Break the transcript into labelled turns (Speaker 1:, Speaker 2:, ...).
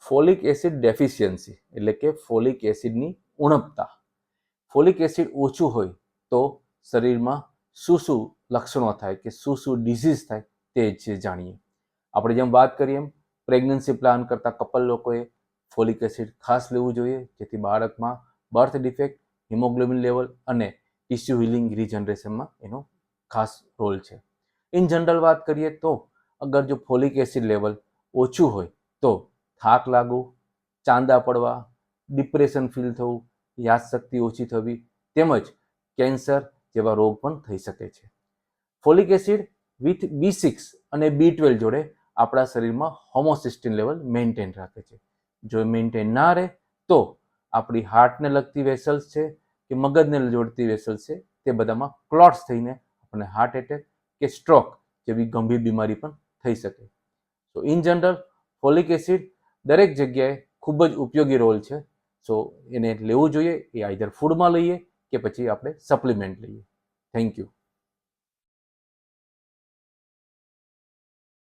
Speaker 1: Folic acid deficiency એટલે કે folic એસિડની ઉણપતા. Folic acid ઓછું હોય તો શરીરમાં શું શું લક્ષણો થાય કે શું ડિઝીઝ થાય તે જ જાણીએ. આપણે જેમ વાત કરીએ એમ પ્રેગ્નન્સી પ્લાન કરતા કપલ લોકોએ ફોલિક એસિડ ખાસ લેવું જોઈએ, જેથી બાળકમાં બર્થ ડિફેક્ટ, હિમોગ્લોબિન લેવલ અને ટિશ્યુ હિલિંગ રિજનરેશનમાં એનો ખાસ રોલ છે. ઇન જનરલ વાત કરીએ તો અગર જો ફોલિક એસિડ લેવલ ઓછું હોય તો થાક લાગવું, ચાંદા પડવા, ડિપ્રેશન ફીલ થવું, યાદશક્તિ ઓછી થવી તેમજ કેન્સર જેવા રોગ પણ થઈ શકે છે. ફોલિક એસિડ વિથ B6 અને B12 જોડે આપણા શરીરમાં હોમોસિસ્ટિન લેવલ મેન્ટેન રાખે છે. જો મેન્ટેન ના રહે તો આપણી હાર્ટને લગતી વેસલ્સ છે કે મગજને જોડતી વેસલ્સ છે તે બધામાં ક્લોટ્સ થઈને આપણને હાર્ટ એટેક કે સ્ટ્રોક જેવી ગંભીર બીમારી પણ થઈ શકે. તો ઇન જનરલ ફોલિક એસિડ દરેક જગ્યાએ ખૂબ જ ઉપયોગી રોલ છે. સો એને લેવું જોઈએ. એ આઈધર ફૂડમાં લઈએ કે પછી આપણે સપ્લિમેન્ટ લઈએ. Thank you.